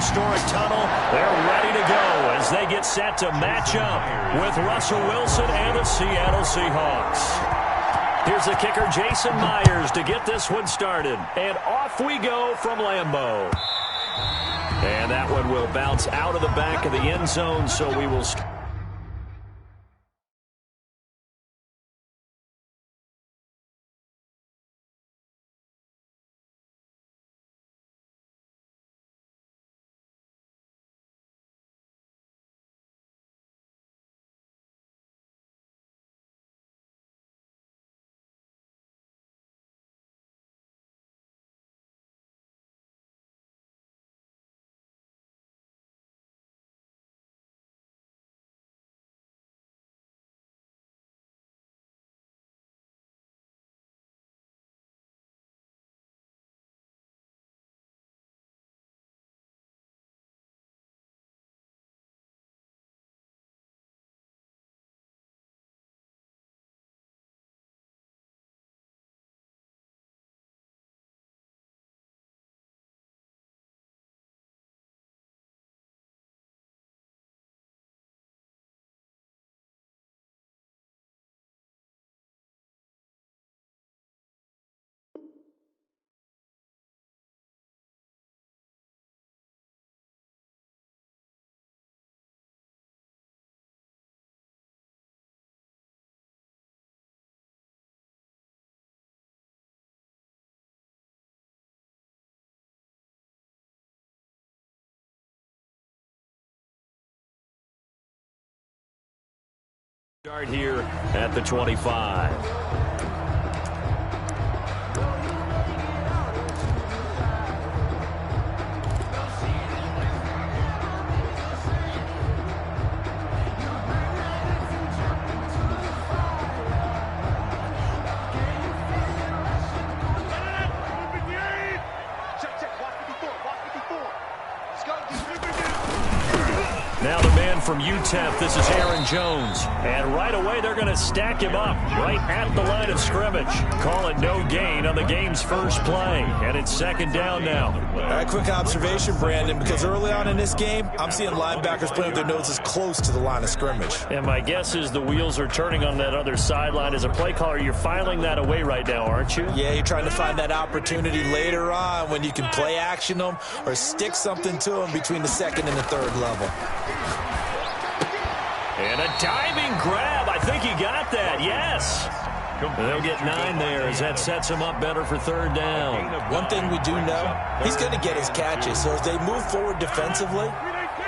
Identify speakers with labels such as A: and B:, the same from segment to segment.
A: historic tunnel. They're ready to go as they get set to match up with Russell Wilson and the Seattle Seahawks. Here's the kicker, Jason Myers, to get this one started. And off we go from Lambeau. And that one will bounce out of the back of the end zone, so we will start. Start here at the 25. Now the man from UTEP, this is Aaron Jones. And right away, they're going to stack him up right at the line of scrimmage. Call it no gain on the game's first play. And it's second down now.
B: All right, quick observation, Brandon, because early on in this game, I'm seeing linebackers playing with their noses close to the line of scrimmage.
A: And my guess is the wheels are turning on that other sideline. As a play caller, you're filing that away right now, aren't you?
B: Yeah, you're trying to find that opportunity later on when you can play action them or stick something to them between the second and the third level.
A: And a diving grab. I think he got that. Yes. They'll get 9 there as that sets him up better for third down.
B: One thing we do know, he's going to get his catches. So as they move forward defensively,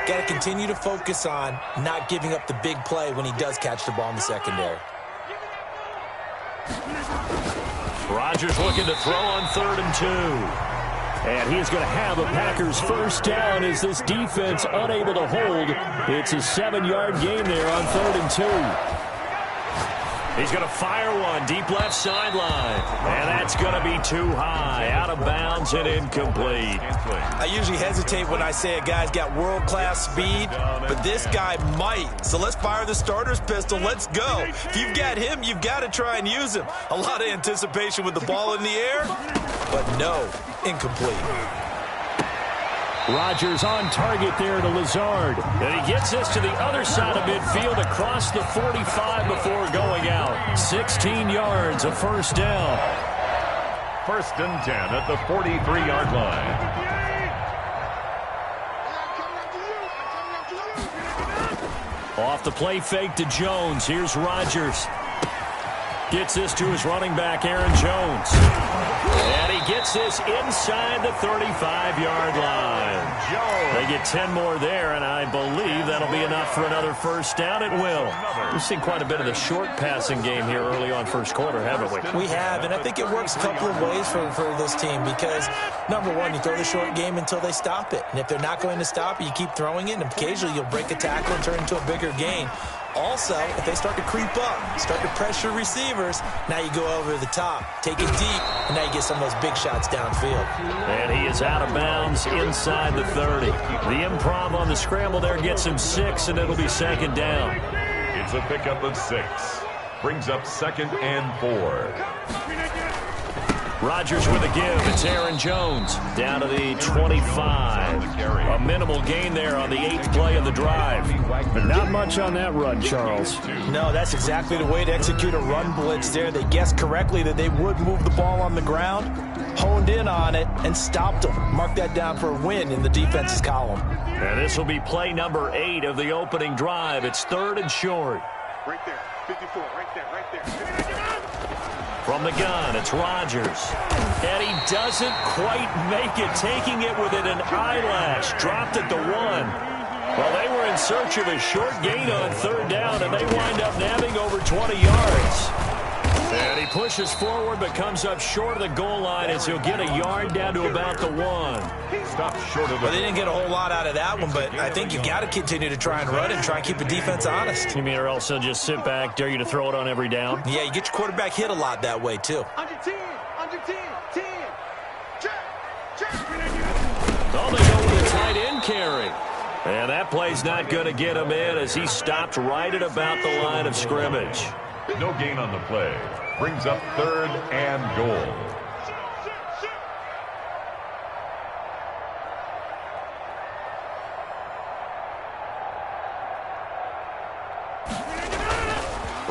B: got to continue to focus on not giving up the big play when he does catch the ball in the secondary.
A: Rodgers looking to throw on 3rd and 2. And he is going to have a Packers first down as this defense unable to hold. It's a 7-yard gain there on 3rd and 2. He's going to fire one deep left sideline. And that's going to be too high, out of bounds and incomplete.
B: I usually hesitate when I say a guy's got world-class speed, but this guy might. So let's fire the starter's pistol. Let's go. If you've got him, you've got to try and use him. A lot of anticipation with the ball in the air, but no, incomplete.
A: Rodgers on target there to Lazard. And he gets this to the other side of midfield across the 45 before going out. 16 yards, a first down.
C: 1st and 10 at the 43-yard line.
A: Off the play fake to Jones. Here's Rodgers. Gets this to his running back, Aaron Jones. And he gets this inside the 35-yard line. They get 10 more there, and I believe that'll be enough for another first down. It will. We've seen quite a bit of the short passing game here early on first quarter, haven't we?
B: We have, and I think it works a couple of ways for this team because, number one, you throw the short game until they stop it. And if they're not going to stop it, you keep throwing it, and occasionally you'll break a tackle and turn into a bigger gain. Also, if they start to creep up, start to pressure receivers, now you go over the top, take it deep, and now you get some of those big shots downfield.
A: And he is out of bounds inside the 30. The improv on the scramble there gets him 6, and it'll be second down.
C: It's a pickup of 6. Brings up 2nd and 4.
A: Rodgers with a give. It's Aaron Jones down to the 25. A minimal gain there on the 8th play of the drive.
D: But not much on that run, Charles.
B: No, that's exactly the way to execute a run blitz there. They guessed correctly that they would move the ball on the ground, honed in on it, and stopped them. Mark that down for a win in the defense's column.
A: And this will be play number 8 of the opening drive. It's 3rd and short.
E: Right there, 54, right there.
A: From the gun, it's Rodgers. And he doesn't quite make it, taking it within an eyelash. Dropped at the 1. Well, they were in search of a short gain on 3rd down, and they wind up nabbing over 20 yards. And he pushes forward, but comes up short of the goal line as he'll get a yard down to about the 1.
C: Stopped short of
B: Well, they didn't get a whole lot out of that one, but I think you got to continue to try and run and try and keep the defense honest.
A: You mean or else he'll just sit back, dare you to throw it on every down?
B: Yeah, you get your quarterback hit a lot that way, too.
E: Under 10, 10. Check.
A: Oh, they go with a tight end carry. And that play's not going to get him in as he stopped right at about the line of scrimmage.
C: no gain on the play. Brings up 3rd and goal.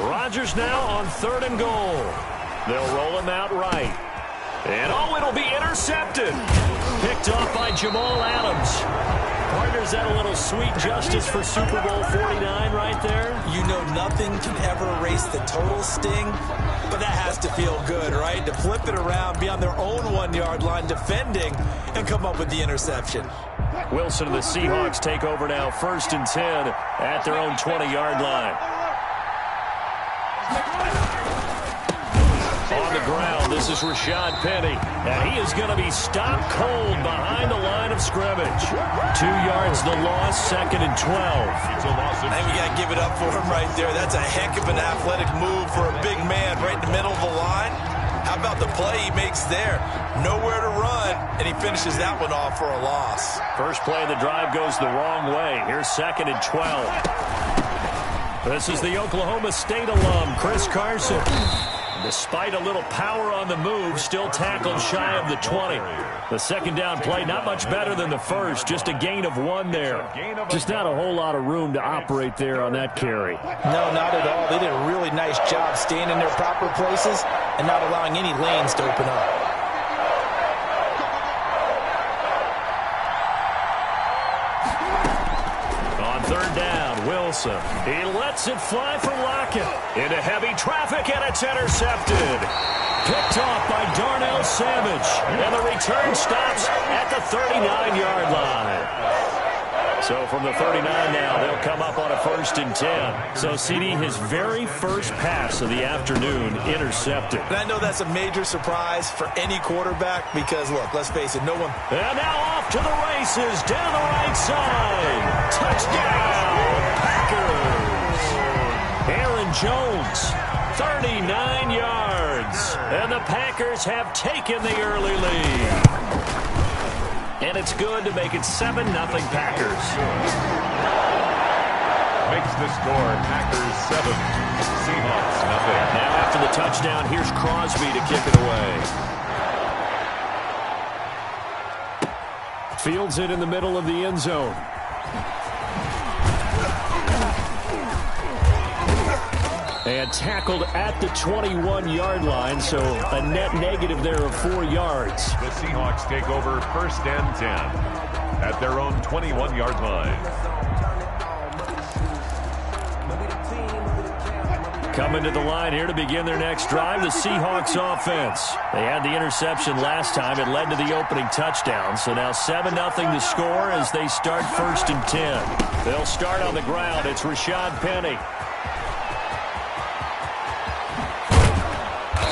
A: Rodgers now on 3rd and goal. They'll roll him out right. And oh, it'll be intercepted. Picked off by Jamal Adams. Partners, that a little sweet justice for Super Bowl 49 right there?
B: You know nothing can ever erase the total sting, but that has to feel good, right? To flip it around, be on their own 1-yard line defending, and come up with the interception.
A: Wilson and the Seahawks take over now, 1st and 10 at their own 20-yard line. On the ground, this is Rashad Penny, and he is going to be stopped cold behind the line of scrimmage. 2 yards the loss, 2nd and 12.
B: I think we got to give it up for him right there. That's a heck of an athletic move for a big man right in the middle of the line. How about the play he makes there? Nowhere to run, and he finishes that one off for a loss.
A: First play of the drive goes the wrong way. Here's 2nd and 12. This is the Oklahoma State alum, Chris Carson. Despite a little power on the move, still tackled shy of the 20. The 2nd down play, not much better than the first, just a gain of 1 there.
D: Just not a whole lot of room to operate there on that carry.
B: No, not at all. They did a really nice job staying in their proper places and not allowing any lanes to open up.
A: On 3rd down, Wilson. He lets it fly for Lockett. Into heavy traffic, and it's intercepted. Picked off by Darnell Savage. And the return stops at the 39-yard line. So from the 39 now, they'll come up on a 1st and 10. So, CD, his very first pass of the afternoon intercepted.
B: And I know that's a major surprise for any quarterback because, look, let's face it, no one...
A: And now off to the races, down the right side. Touchdown, Packers. Aaron Jones, 39 yards. And the Packers have taken the early lead. And it's good to make it 7-0 Packers.
C: Makes the score Packers 7, Seahawks nothing.
A: Now after the touchdown, here's Crosby to kick it away.
D: Fields it in the middle of the end zone. And tackled at the 21-yard line, so a net negative there of 4 yards.
C: The Seahawks take over 1st and 10 at their own 21-yard line.
A: Coming to the line here to begin their next drive, the Seahawks offense. They had the interception last time. It led to the opening touchdown. So now 7-0 the score as they start 1st and 10. They'll start on the ground. It's Rashad Penny.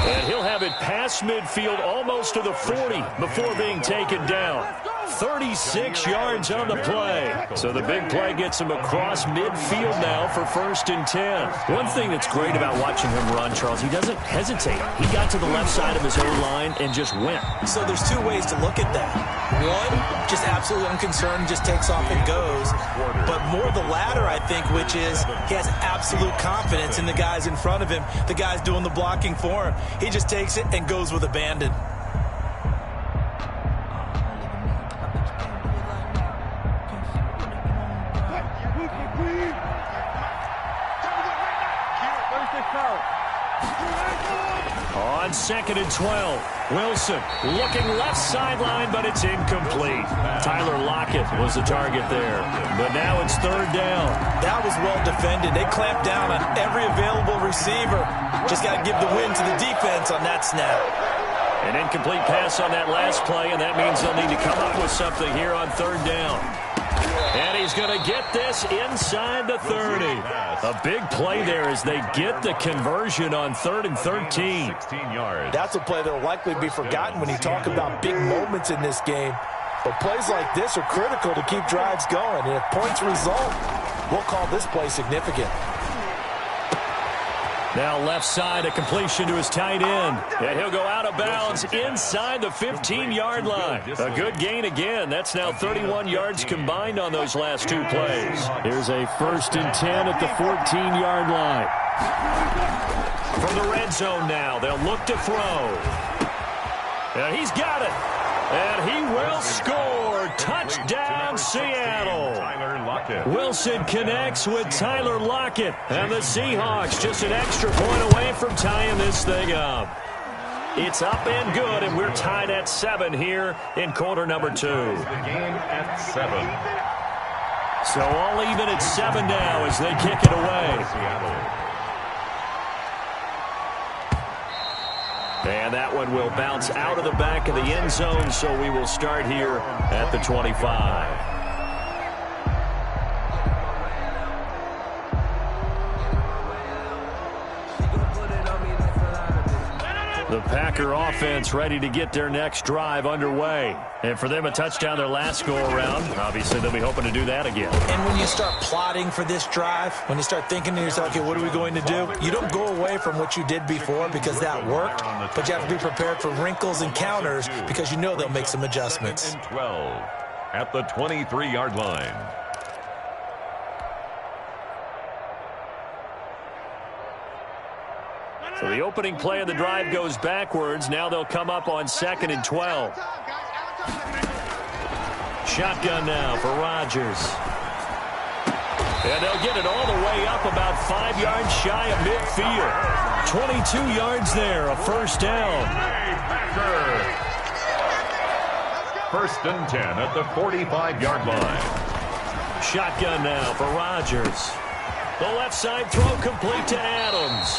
A: And he'll have it past midfield almost to the 40 before being taken down. 36 yards on the play. So the big play gets him across midfield now for 1st and 10.
D: One thing that's great about watching him run, Charles, he doesn't hesitate. He got to the left side of his own line and just went.
B: So there's 2 ways to look at that. One, just absolutely unconcerned, just takes off and goes. But more the latter, I think, which is he has absolute confidence in the guys in front of him, the guys doing the blocking for him. He just takes it and goes with abandon.
A: On 2nd and 12, Wilson looking left sideline, but it's incomplete. Tyler Lockett was the target there, but now it's 3rd down.
B: That was well defended. They clamped down on every available receiver. Just got to give the win to the defense on that snap.
A: An incomplete pass on that last play, and that means they'll need to come up with something here on 3rd down. And he's going to get this inside the 30. A big play there as they get the conversion on 3rd and 13.
C: 16 yards.
B: That's a play that will likely be forgotten when you talk about big moments in this game. But plays like this are critical to keep drives going. And if points result, we'll call this play significant.
A: Now left side, a completion to his tight end. And he'll go out of bounds inside the 15-yard line. A good gain again. That's now 31 yards combined on those last 2 plays.
D: Here's a 1st and 10 at the 14-yard line.
A: From the red zone now, they'll look to throw. And he's got it. And he will score. Touchdown, Seattle. Wilson connects with Tyler Lockett. And the Seahawks just an extra point away from tying this thing up. It's up and good, and we're tied at 7 here in quarter number 2.
C: The game at 7.
A: So all even at 7 now as they kick it away. And that one will bounce out of the back of the end zone, so we will start here at the 25. The Packer offense ready to get their next drive underway. And for them, a touchdown their last go-around. Obviously, they'll be hoping to do that again.
B: And when you start plotting for this drive, when you start thinking to yourself, okay, what are we going to do? You don't go away from what you did before because that worked, but you have to be prepared for wrinkles and counters because you know they'll make some adjustments.
C: 12 at the 23-yard line.
A: So the opening play of the drive goes backwards. Now they'll come up on 2nd and 12. Shotgun now for Rodgers. And they'll get it all the way up about 5 yards shy of midfield. 22 yards there, a 1st down.
C: 1st and 10 at the 45-yard line.
A: Shotgun now for Rodgers. The left side throw complete to Adams.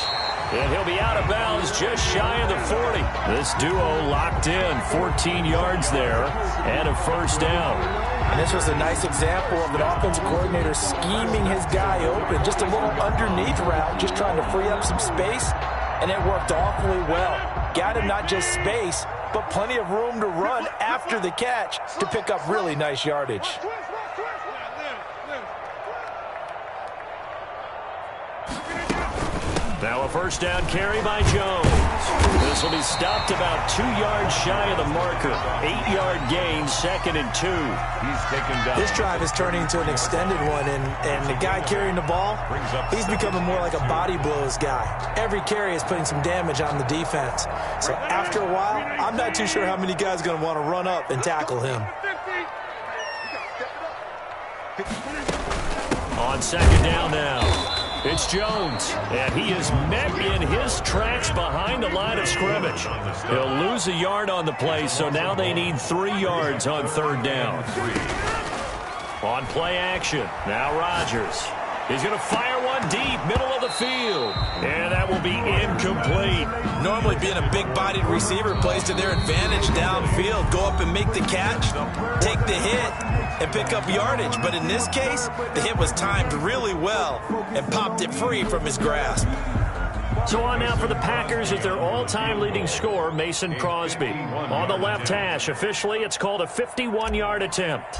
A: And he'll be out of bounds just shy of the 40. This duo locked in, 14 yards there, and a 1st down.
B: And this was a nice example of an offensive coordinator scheming his guy open. Just a little underneath route, just trying to free up some space, and it worked awfully well. Got him not just space, but plenty of room to run after the catch to pick up really nice yardage.
A: Now a 1st down carry by Jones. This will be stopped about 2 yards shy of the marker. 8-yard gain, 2nd and 2.
C: He's taken down.
B: This drive is turning into an extended one, and the guy carrying the ball, he's becoming more like a body blows guy. Every carry is putting some damage on the defense. So after a while, I'm not too sure how many guys are going to want to run up and tackle him.
A: On 2nd down now. It's Jones, and he is met in his tracks behind the line of scrimmage. He'll lose a yard on the play, so now they need 3 yards on 3rd down. On play action, now Rodgers. He's going to fire one deep, middle of the field. And that will be incomplete.
B: Normally being a big-bodied receiver plays to their advantage downfield. Go up and make the catch, take the hit, and pick up yardage. But in this case, the hit was timed really well and popped it free from his grasp.
A: So on now for the Packers at their all-time leading scorer, Mason Crosby. On the left hash, officially it's called a 51-yard attempt.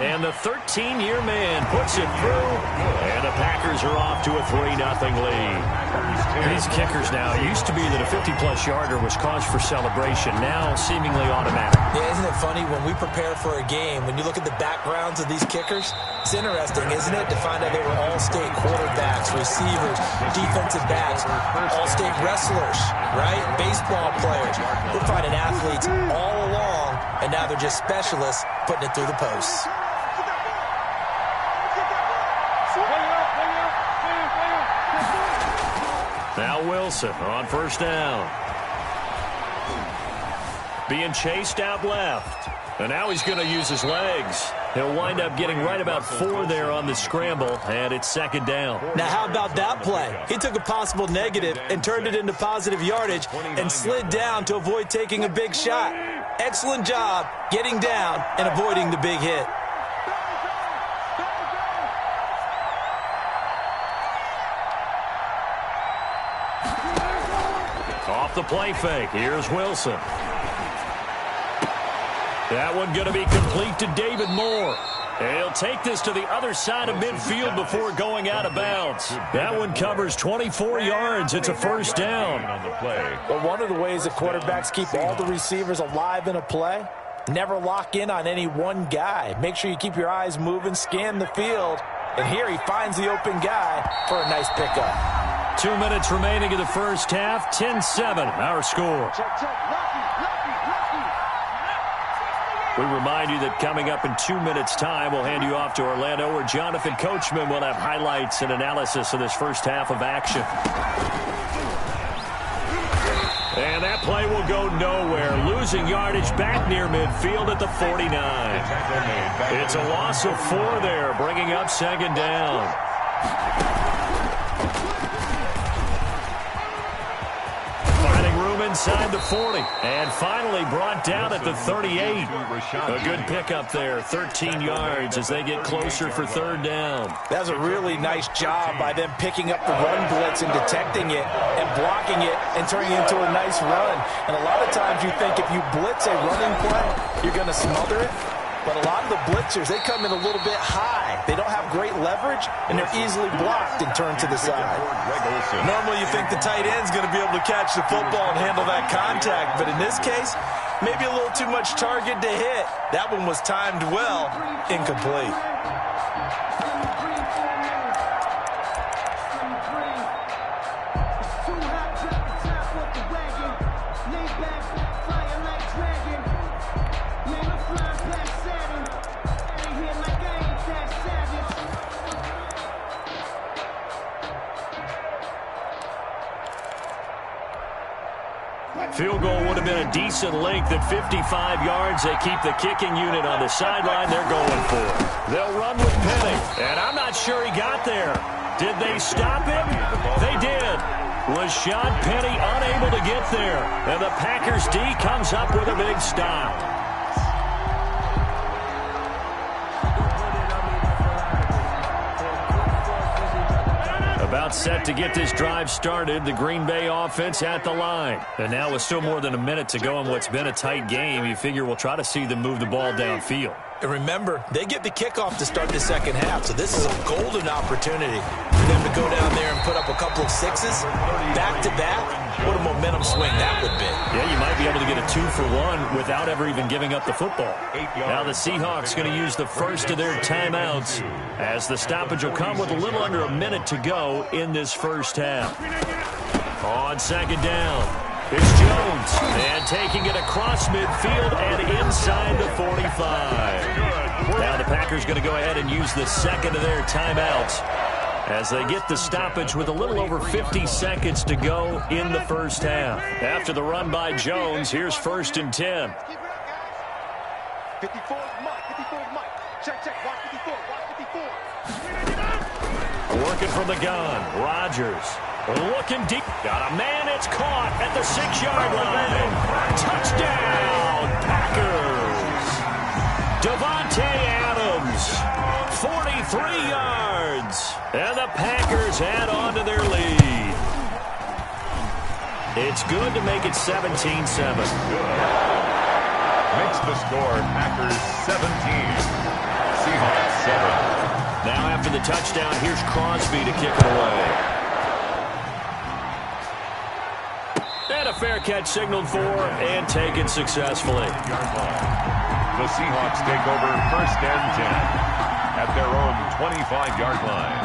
A: And the 13-year man puts it through, and the Packers are off to a 3-0 lead. These kickers now, it used to be that a 50-plus yarder was cause for celebration, now seemingly automatic.
B: Yeah, isn't it funny when we prepare for a game, when you look at the backgrounds of these kickers, it's interesting, isn't it, to find out they were all-state quarterbacks, receivers, defensive backs, all-state wrestlers, right? Baseball players. We're finding athletes all along, and now they're just specialists putting it through the posts.
A: Now Wilson on first down. Being chased out left. And now he's going to use his legs. He'll wind up getting right about 4 there on the scramble, and it's second down.
B: Now, how about that play? He took a possible negative and turned it into positive yardage and slid down to avoid taking a big shot. Excellent job getting down and avoiding the big hit.
A: Off the play fake. Here's Wilson. That one going to be complete to David Moore. He'll take this to the other side of midfield before going out of bounds. That one covers 24 yards. It's a first down.
B: But one of the ways that quarterbacks keep all the receivers alive in a play, never lock in on any one guy. Make sure you keep your eyes moving, scan the field. And here he finds the open guy for a nice pickup.
A: 2 minutes remaining in the first half. 10-7, our score. We remind you that coming up in 2 minutes' time, we'll hand you off to Orlando, where Jonathan Coachman will have highlights and analysis of this first half of action. And that play will go nowhere. Losing yardage back near midfield at the 49. It's a loss of 4 there, bringing up second down. Inside the 40, and finally brought down at the 38. A good pickup there, 13 yards as they get closer for third down.
B: That's a really nice job by them picking up the run blitz and detecting it and blocking it and turning it into a nice run. And a lot of times you think if you blitz a running play, you're going to smother it. But a lot of the blitzers, they come in a little bit high. They don't have great leverage, and they're easily blocked and turned to the side. Normally you think the tight end's going to be able to catch the football and handle that contact. But in this case, maybe a little too much target to hit. That one was timed well, incomplete.
A: Field goal would have been a decent length at 55 yards. They keep the kicking unit on the sideline. They're going for it. They'll run with Penny, and I'm not sure he got there. Did they stop him? They did. Rashad Penny unable to get there, and the Packers D comes up with a big stop. About set to get this drive started. The Green Bay offense at the line. And now with still more than a minute to go in what's been a tight game, you figure we'll try to see them move the ball downfield.
B: And remember, they get the kickoff to start the second half, so this is a golden opportunity for them to go down there and put up a couple of sixes back-to-back. What a momentum swing that would be.
A: Yeah, you might be able to get a 2-for-1 without ever even giving up the football. Now the Seahawks going to use the first of their timeouts as the stoppage will come with a little under a minute to go in this first half. On second down, it's Jones, and taking it across midfield and inside the 45. Now the Packers going to go ahead and use the second of their timeouts as they get the stoppage with a little over 50 seconds to go in the first half. After the run by Jones, here's first and 10.
E: 54 Mike, 54 Mike. Check, watch 54, watch 54.
A: Working from the gun, Rodgers. Looking deep. Got a man, it's caught at the 6-yard line. Touchdown, Packers. Devontae Adams, 43 yards. And the Packers add on to their lead. It's good to make it 17-7.
C: Makes the score Packers 17. Seahawks 7.
A: Now after the touchdown, here's Crosby to kick it away. And a fair catch signaled for and taken successfully.
C: The Seahawks take over first and 10 at their own 25-yard line.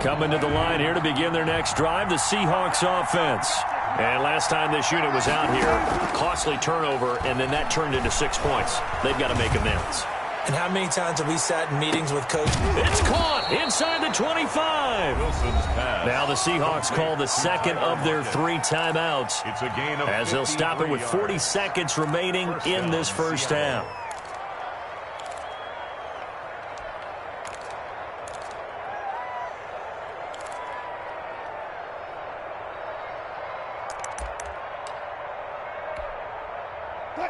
A: Coming to the line here to begin their next drive, the Seahawks offense. And last time this unit was out here, costly turnover, and then that turned into 6 points. They've got to make amends.
B: And how many times have we sat in meetings with coaches?
A: It's caught inside the 25.
C: Wilson's pass.
A: Now the Seahawks call the second of their 3 timeouts,
C: It's a gain of
A: as they'll stop it with 40
C: yards.
A: seconds remaining in this first half.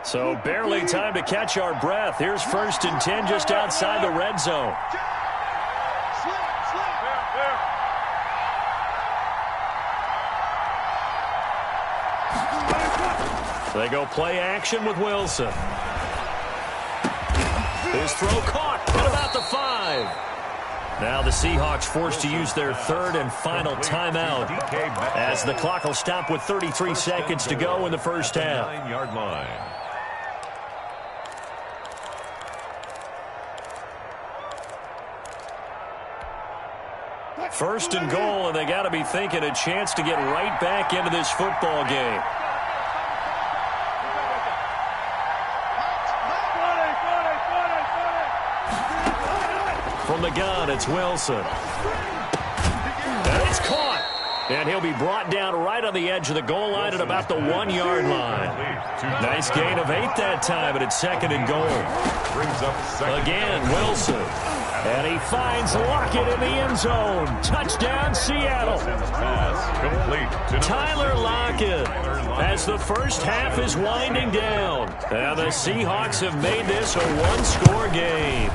A: So barely time to catch our breath. Here's 1st and 10 just outside the red zone. They go play action with Wilson. His throw caught at about the 5. Now the Seahawks forced to use their 3rd and final timeout, as the clock will stop with 33 seconds to go in the first half.
C: 9-yard line.
A: First and goal, and they got to be thinking a chance to get right back into this football game. From the gun, it's Wilson. And it's caught. And he'll be brought down right on the edge of the goal line at about the 1-yard line. Nice gain of 8 that time, but it's 2nd and goal.
C: Brings up second.
A: Again, Wilson. And he finds Lockett in the end zone. Touchdown, Seattle.
C: Pass complete to
A: Tyler Lockett, as the first half is winding down. And the Seahawks have made this a 1-score game.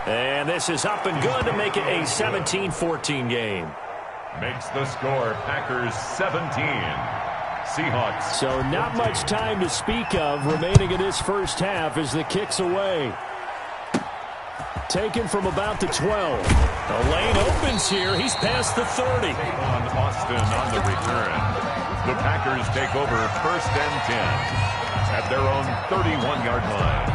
A: And this is up and good to make it a 17-14 game.
C: Makes the score Packers 17. Seahawks.
D: So not much time to speak of remaining in this first half as the kick's away. Taken from about the 12. The lane opens here. He's past the 30.
C: On Austin on the return. The Packers take over 1st and 10 at their own 31-yard line.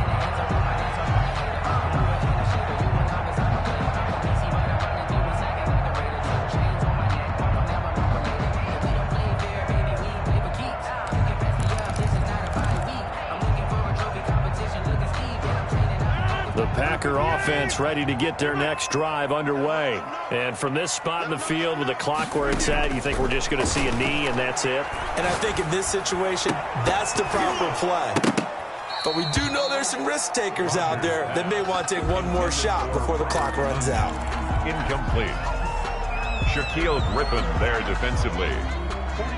A: The Packer offense ready to get their next drive underway. And from this spot in the field with the clock where it's at, you think we're just going to see a knee and that's it?
B: And I think in this situation, that's the proper play. But we do know there's some risk takers out there that may want to take one more shot before the clock runs out.
C: Incomplete. Shaquille Griffin there defensively.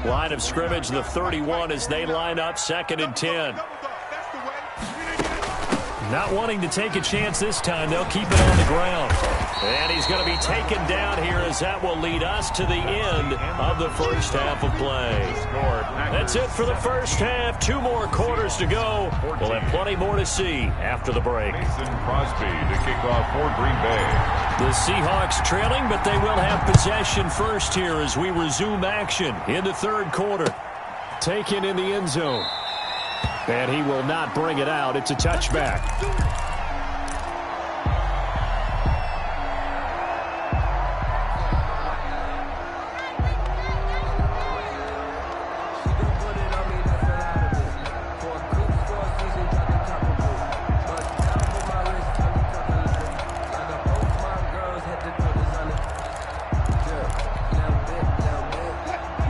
A: Line of scrimmage, the 31 as they line up, 2nd and 10. Not wanting to take a chance this time, they'll keep it on the ground. And he's going to be taken down here as that will lead us to the end of the first half of play. That's it for the first half. 2 more quarters to go. We'll have plenty more to see after the break.
C: Mason Crosby to kick off for Green Bay.
A: The Seahawks trailing, but they will have possession first here as we resume action in the 3rd quarter.
D: Taken in the end zone. And he will not bring it out. It's a touchback.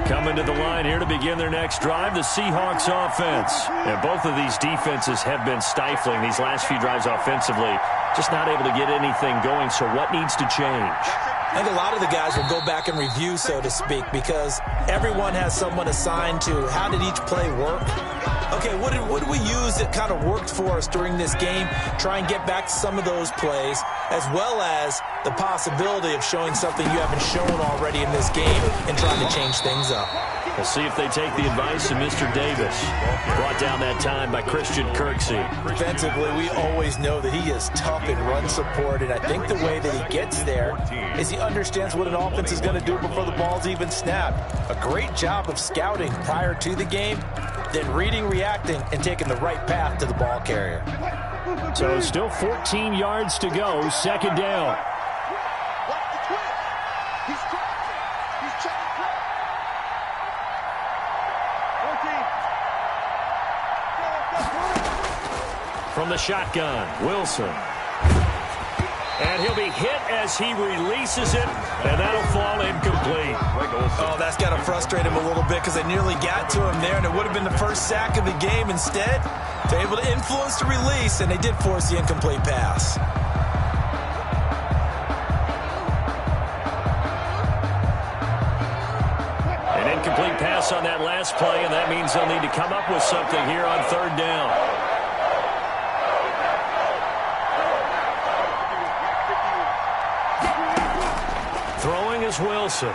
A: Coming to the line here to begin their next drive, the Seahawks offense. And both of these defenses have been stifling these last few drives offensively. Just not able to get anything going, so what needs to change?
B: I think a lot of the guys will go back and review, so to speak, because everyone has someone assigned to how did each play work. Okay, what did we use that kind of worked for us during this game? Try and get back to some of those plays, as well as the possibility of showing something you haven't shown already in this game and trying to change things up.
A: We'll see if they take the advice of Mr. Davis. Brought down that time by Christian Kirksey.
B: Defensively, we always know that he is tough in run support, and I think the way that he gets there is he understands what an offense is going to do before the ball's even snapped. A great job of scouting prior to the game, then reading, reacting, and taking the right path to the ball carrier.
D: So still 14 yards to go, 2nd down.
E: Watch the twist. He's
A: From the shotgun, Wilson. And he'll be hit as he releases it, and that'll fall incomplete.
B: Oh, that's got to frustrate him a little bit because they nearly got to him there, and it would have been the first sack of the game. Instead, they're able to influence the release, and they did force the incomplete pass.
A: An incomplete pass on that last play, and that means they'll need to come up with something here on third down. Throwing is Wilson.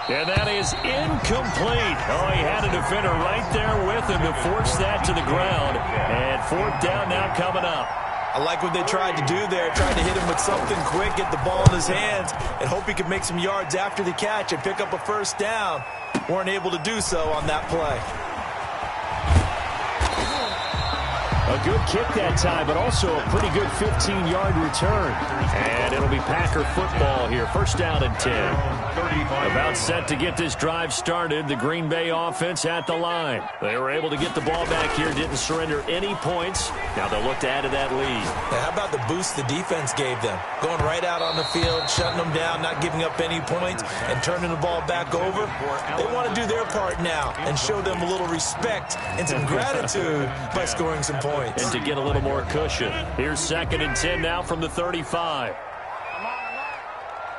A: And that is incomplete. Oh, he had a defender right there with him to force that to the ground. And fourth down now coming up.
B: I like what they tried to do there, tried to hit him with something quick, get the ball in his hands, and hope he could make some yards after the catch and pick up a first down. Weren't able to do so on that play.
D: A good kick that time, but also a pretty good 15-yard return.
A: And it'll be Packer football here. First down and 10. About set to get this drive started. The Green Bay offense at the line. They were able to get the ball back here, didn't surrender any points. Now they'll look to add to that lead.
B: Now, how about the boost the defense gave them? Going right out on the field, shutting them down, not giving up any points, and turning the ball back over. They want to do their part now and show them a little respect and some gratitude by scoring some points.
A: And to get a little more cushion. Here's second and 10 now from the 35.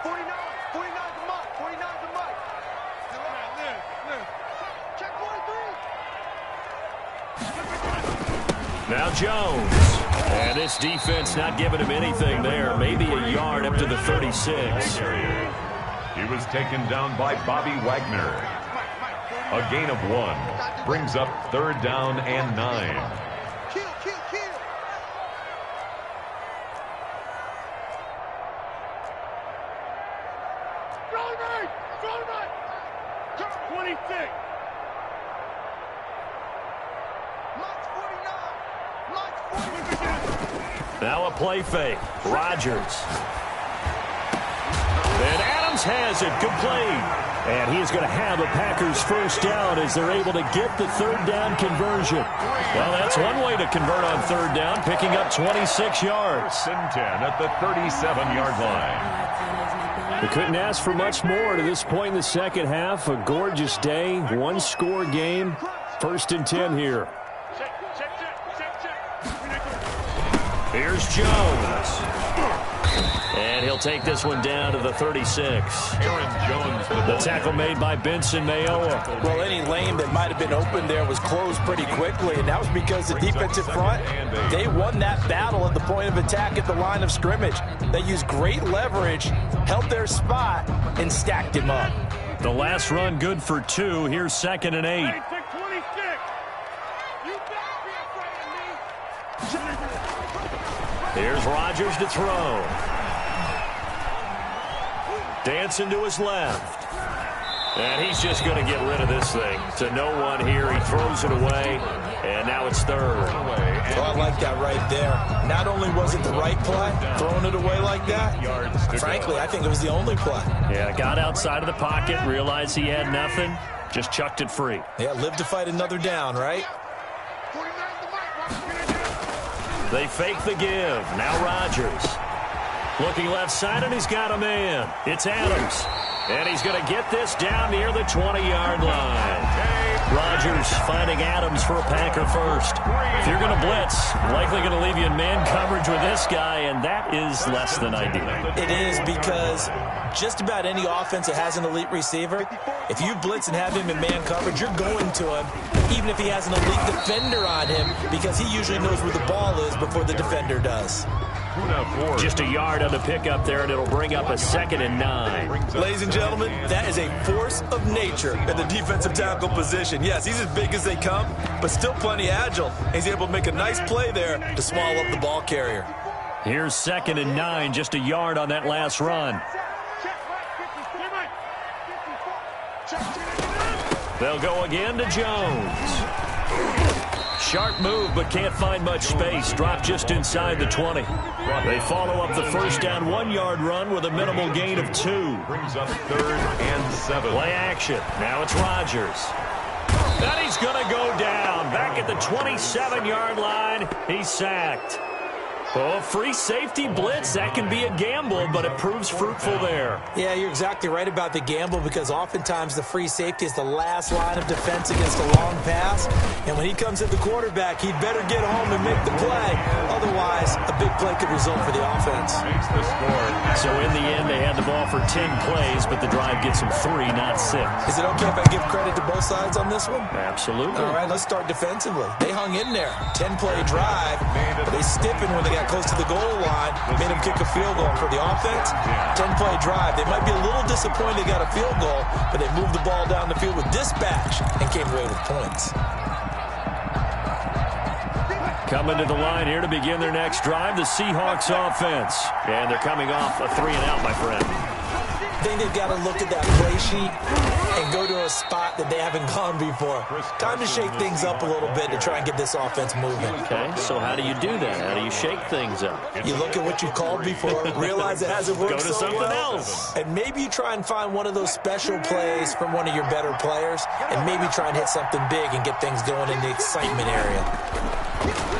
E: 49 to Mike. 49 to Mike. Check 43.
A: Now Jones. And this defense not giving him anything there. Maybe a yard up to the 36.
C: He was taken down by Bobby Wagner. A gain of 1 brings up third down and 9.
E: Kill. Throw right. 26. Mike's 49.
A: Now a play fake. Rodgers. And Adams has it complete. And he is going to have a Packers first down as they're able to get the third down conversion. Well, that's one way to convert on third down, picking up 26 yards.
C: First and 10 at the 37-yard line.
D: We couldn't ask for much more to this point in the second half. A gorgeous day, one-score game. First and 10 here.
A: Here's Jones. And he'll take this one down to the 36.
C: Aaron Jones.
A: The tackle made by Benson Mayowa.
B: Well, any lane that might have been open there was closed pretty quickly, and that was because the defensive front, they won that battle at the point of attack at the line of scrimmage. They used great leverage, held their spot, and stacked him up.
A: The last run good for 2. Here's second and 8. Here's Rodgers to throw. Dancing to his left. And he's just going to get rid of this thing. To no one here. He throws it away. And now it's third.
B: So I like that right there. Not only was it the right play, throwing it away like that, frankly, I think it was the only play.
A: Yeah, got outside of the pocket, realized he had nothing, just chucked it free.
B: Yeah, live to fight another down, right?
A: They fake the give. Now Rodgers. Looking left side, and he's got a man. It's Adams. And he's going to get this down near the 20-yard line. Rodgers finding Adams for a Packer first. If you're going to blitz, likely going to leave you in man coverage with this guy, and that is less than ideal.
B: It is, because just about any offense that has an elite receiver, if you blitz and have him in man coverage, you're going to him, even if he has an elite defender on him, because he usually knows where the ball is before the defender does.
A: Just a yard on the pickup there, and it'll bring up a second and 9.
B: Ladies and gentlemen, that is a force of nature in the defensive tackle position. Yes, he's as big as they come, but still plenty agile. He's able to make a nice play there to swallow up the ball carrier.
A: Here's second and 9, just a yard on that last run. They'll go again to Jones. Sharp move, but can't find much space. Dropped just inside the 20. They follow up the first down 1-yard run with a minimal gain of 2.
C: Brings up 3rd and 7.
A: Play action. Now it's Rodgers. And he's going to go down. Back at the 27-yard line. He's sacked. Oh, free safety blitz, that can be a gamble, but it proves fruitful there.
B: Yeah, you're exactly right about the gamble because oftentimes the free safety is the last line of defense against a long pass. And when he comes at the quarterback, he'd better get home and make the play. Otherwise, a big play could result for the offense.
C: Makes the score.
A: So in the end, they had the ball for 10 plays, but the drive gets them 3, not 6.
B: Is it okay if I give credit to both sides on this one?
A: Absolutely.
B: All right, let's start defensively. They hung in there. 10-play drive. They stiffened when they got close to the goal line, made them kick a field goal. For the offense, 10-play drive. They might be a little disappointed they got a field goal, but they moved the ball down the field with dispatch and came away with points.
A: Coming to the line here to begin their next drive, the Seahawks offense. And they're coming off a 3-and-out, my friend.
B: I think they've got to look at that play sheet and go to a spot that they haven't gone before. Time to shake things up a little bit to try and get this offense moving.
A: Okay, so how do you do that? How do you shake things up?
B: You look at what you called before, realize it hasn't worked
A: Go to
B: so
A: something
B: well,
A: else.
B: and maybe you try and find one of those special plays from one of your better players, and maybe try and hit something big and get things going in the excitement area.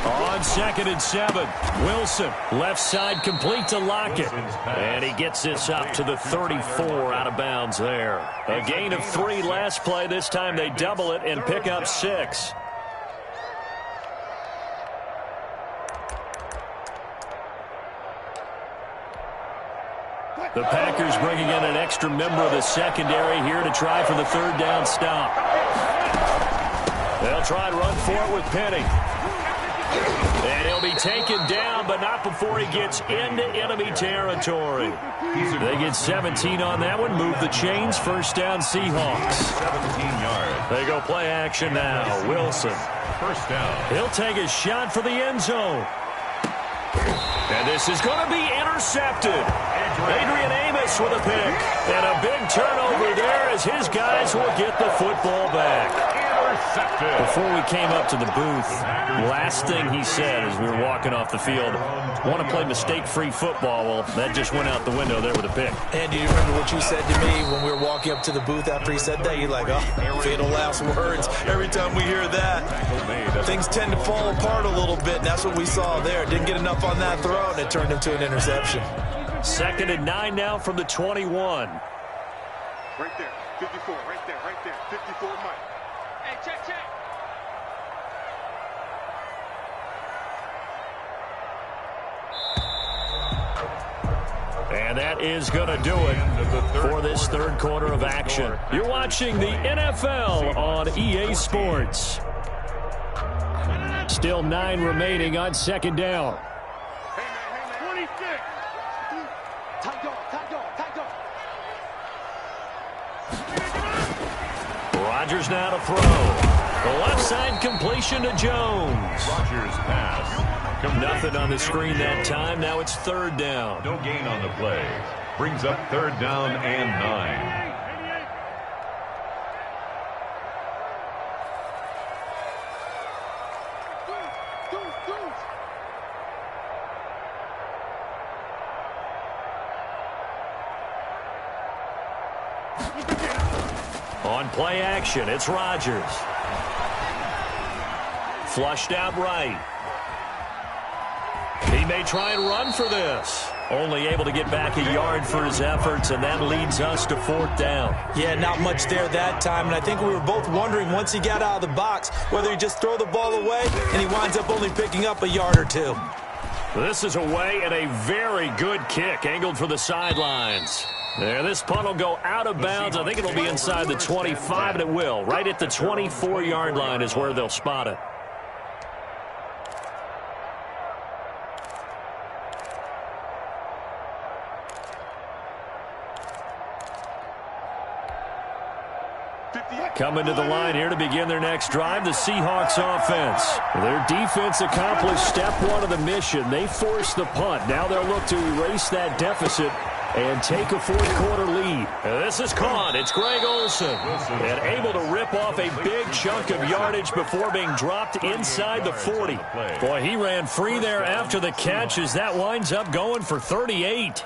A: On 2nd and 7, Wilson, left side complete to Lockett. And he gets this up to the 34 out of bounds there. A gain of 3 last play. This time they double it and pick up 6. The Packers bringing in an extra member of the secondary here to try for the 3rd down stop. They'll try and run for it with Penny. And he'll be taken down, but not before he gets into enemy territory. They get 17 on that one. Move the chains. First down, Seahawks.
C: 17 yards.
A: They go play action now. Wilson.
C: First down.
A: He'll take a shot for the end zone. And this is going to be intercepted. Adrian Amos with a pick. And a big turnover there as his guys will get the football back. Before we came up to the booth, last thing he said as we were walking off the field, want to play mistake-free football. Well, that just went out the window there with a pick.
B: And do you remember what you said to me when we were walking up to the booth after he said that? You're like, oh, fatal last words. Every time we hear that, things tend to fall apart a little bit, and that's what we saw there. Didn't get enough on that throw, and it turned into an interception.
A: 2nd and 9 now from the 21.
E: Right there, 54, right there, 54, Mike. Hey, check.
A: And that is going to do it for this 3rd quarter of action. You're watching the NFL on EA Sports. Still 9 remaining on 2nd down.
E: Hey, 26. Tight on.
A: Rodgers now to throw. The left side completion to Jones.
C: Rodgers pass.
A: Nothing on the screen that time. Now it's 3rd down.
C: No gain on the play. Brings up 3rd down and 9.
A: On play action, it's Rodgers. Flushed out right. He may try and run for this. Only able to get back a yard for his efforts, and that leads us to 4th down.
B: Yeah, not much there that time, and I think we were both wondering once he got out of the box whether he just throw the ball away, and he winds up only picking up a yard or 2.
A: This is away and a very good kick, angled for the sidelines. There, this punt will go out of bounds. I think it'll be inside the 25, and it will. Right at the 24-yard line is where they'll spot it. Coming to the line here to begin their next drive, the Seahawks offense. Their defense accomplished step 1 of the mission. They forced the punt. Now they'll look to erase that deficit
D: and take a fourth-quarter lead.
A: This is caught. It's Greg Olsen. And able to rip off a big chunk of yardage before being dropped inside the 40. Boy, he ran free there after the catch as that winds up going for 38.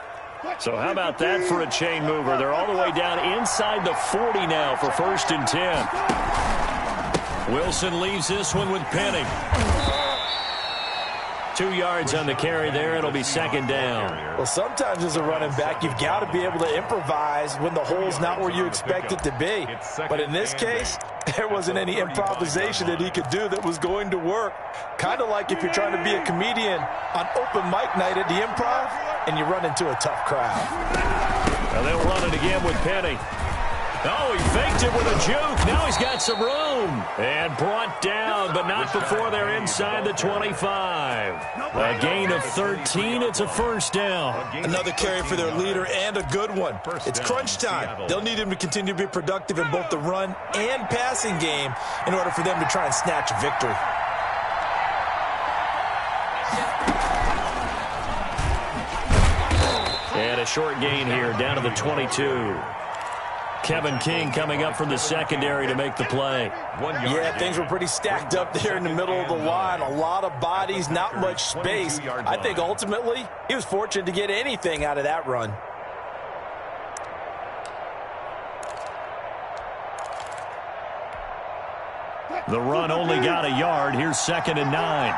A: So how about that for a chain mover? They're all the way down inside the 40 now for 1st and 10. Wilson leaves this one with Penny. 2 yards on the carry there. It'll be 2nd down.
B: Well, sometimes as a running back, you've got to be able to improvise when the hole's not where you expect it to be. But in this case, there wasn't any improvisation that he could do that was going to work. Kind of like if you're trying to be a comedian on open mic night at the Improv and you run into a tough crowd.
A: And they'll run it again with Penny. Oh, he faked it with a juke. Now he's got some room. And brought down, but not before they're inside the 25. A gain of 13. It's a 1st down.
B: Another carry for their leader and a good one. It's crunch time. They'll need him to continue to be productive in both the run and passing game in order for them to try and snatch a victory.
A: And a short gain here down to the 22. Kevin King coming up from the secondary to make the play.
B: Yeah, things were pretty stacked up there in the middle of the line. A lot of bodies, not much space. I think ultimately he was fortunate to get anything out of that run.
A: The run only got a yard. Here's 2nd and 9.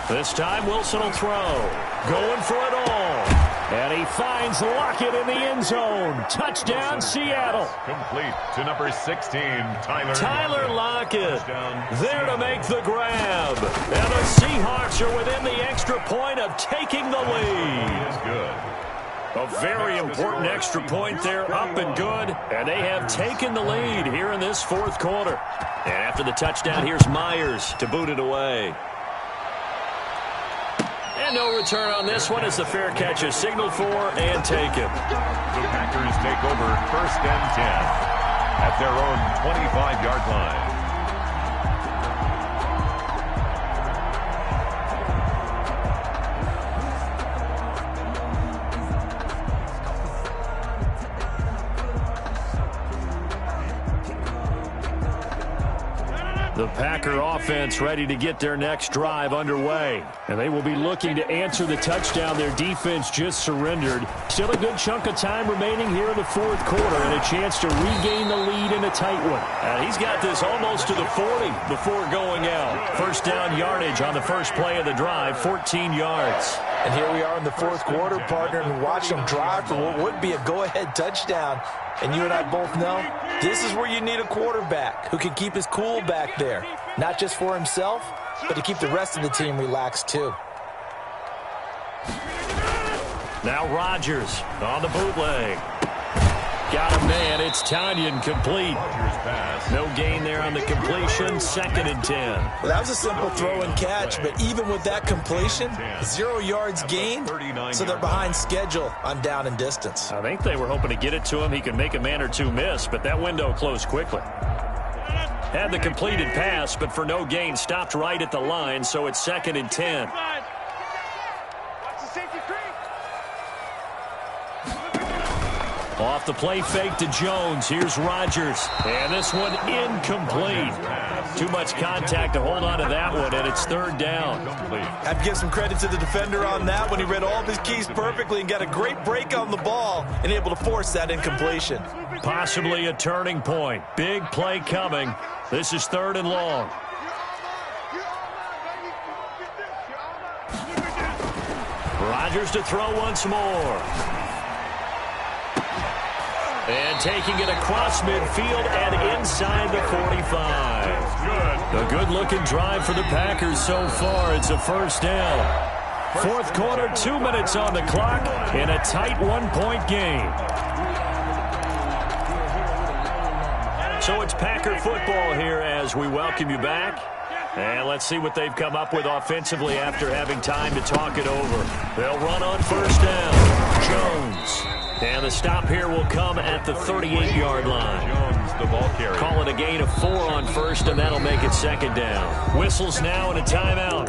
A: This time Wilson will throw. Going for it all. And he finds Lockett in the end zone. Touchdown, Seattle.
C: Complete to number 16,
A: Tyler Lockett there to make the grab. And the Seahawks are within the extra point of taking the lead.
C: Is good.
A: A very important extra point there, up and good. And they have taken the lead here in this 4th quarter. And after the touchdown, here's Myers to boot it away. And no return on this one as the fair catch is signaled for and taken.
C: The Packers take over 1st and 10 at their own 25-yard line.
A: The Packer offense ready to get their next drive underway. And they will be looking to answer the touchdown their defense just surrendered. Still a good chunk of time remaining here in the 4th quarter and a chance to regain the lead in a tight one. And he's got this almost to the 40 before going out. 1st down yardage on the first play of the drive, 14 yards.
B: And here we are in the 4th quarter, partner, and watch them drive for what would be a go-ahead touchdown. And you and I both know this is where you need a quarterback who can keep his cool back there. Not just for himself, but to keep the rest of the team relaxed too.
A: Now Rodgers on the bootleg. Got a man. It's Tanyan complete. No gain there on the completion. 2nd and 10.
B: Well, that was a simple throw and catch, but even with that completion, 0 yards gained, so they're behind schedule on down and distance.
A: I think they were hoping to get it to him. He could make a man or two miss, but that window closed quickly. Had the completed pass, but for no gain, stopped right at the line, so it's 2nd and 10. Off the play fake to Jones. Here's Rodgers. And this one incomplete. Too much contact to hold on to that one, and it's 3rd down.
B: I have to give some credit to the defender on that one. He read all of his keys perfectly and got a great break on the ball and able to force that incompletion.
A: Possibly a turning point. Big play coming. This is 3rd and long. Rodgers to throw once more. And taking it across midfield and inside the 45. A good-looking drive for the Packers so far. It's a 1st down. 4th quarter, 2 minutes on the clock, and a tight 1-point game. So it's Packer football here as we welcome you back. And let's see what they've come up with offensively after having time to talk it over. They'll run on 1st down. Jones. And the stop here will come at the 38-yard line.
C: Jones, the ball carrier.
A: Call it a gain of 4 on 1st, and that'll make it 2nd down. Whistles now and a timeout.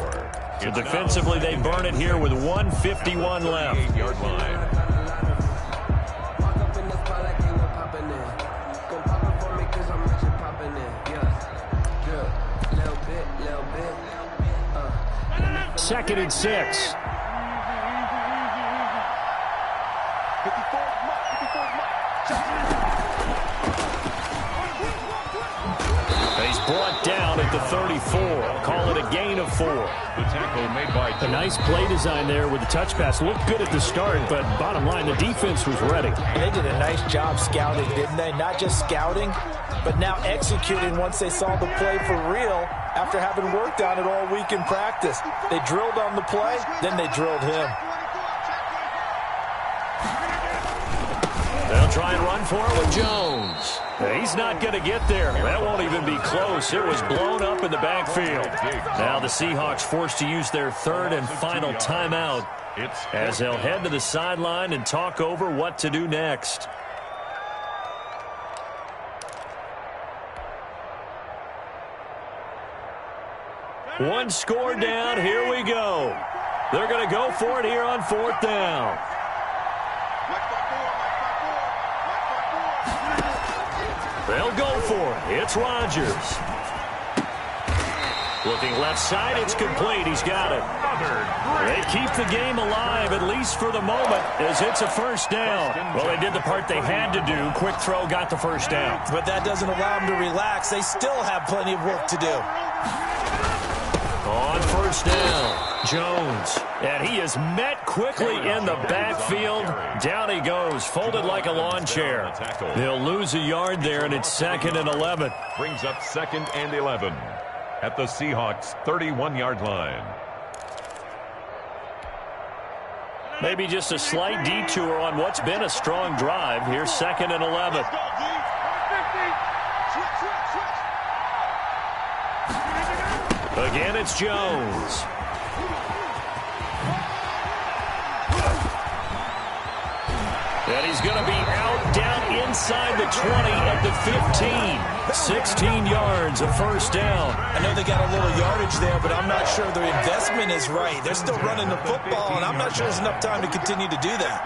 A: So defensively, they burn it here with 1:51 left.
C: 38-yard line.
D: Second and 6.
A: He's brought down at the 34. Call it a gain of 4.
C: The tackle made by
D: A nice play design there with the touch pass. Looked good at the start, but bottom line, the defense was ready.
B: And they did a nice job scouting, didn't they? Not just scouting, but now executing once they saw the play for real after having worked on it all week in practice. They drilled on the play, then they drilled him.
A: They'll try and run for it with Jones. He's not going to get there. That won't even be close. It was blown up in the backfield. Now the Seahawks forced to use their third and final timeout as they'll head to the sideline and talk over what to do next. One score down. Here we go. They're going to go for it here on 4th down. They'll go for it. It's Rodgers. Looking left side, it's complete. He's got it. They keep the game alive, at least for the moment, as it's a first down. Well, they did the part they had to do. Quick throw got the first down.
B: But that doesn't allow them to relax. They still have plenty of work to do.
A: On first down, Jones. And he is met quickly in the backfield. Down he goes, folded like a lawn chair. They'll lose a yard there, and it's 2nd and 11.
C: brings up 2nd and 11 at the Seahawks 31-yard line.
A: Maybe just a slight detour on what's been a strong drive. Here's 2nd and 11. Again, it's Jones. And he's going to be out down inside the 20 at the 15. 16 yards, a first down.
B: I know they got a little yardage there, but I'm not sure their investment is right. They're still running the football, and I'm not sure there's enough time to continue to do that.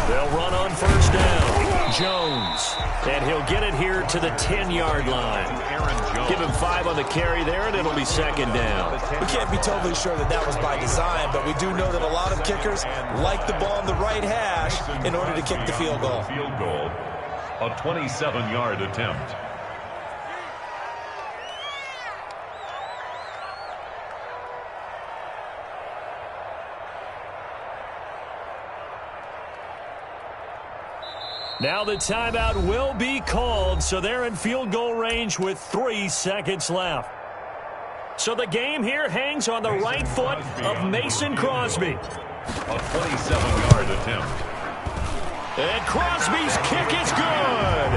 A: They'll run on first down. Jones. And he'll get it here to the 10-yard line. Give him 5 on the carry there, and it'll be 2nd down.
B: We can't be totally sure that that was by design, but we do know that a lot of kickers like the ball on the right hash in order to kick the field goal.
C: A 27-yard attempt.
A: Now the timeout will be called, so they're in field goal range with 3 seconds left. So the game here hangs on the right foot of Mason Crosby.
C: A 27-yard attempt.
A: And Crosby's kick is good.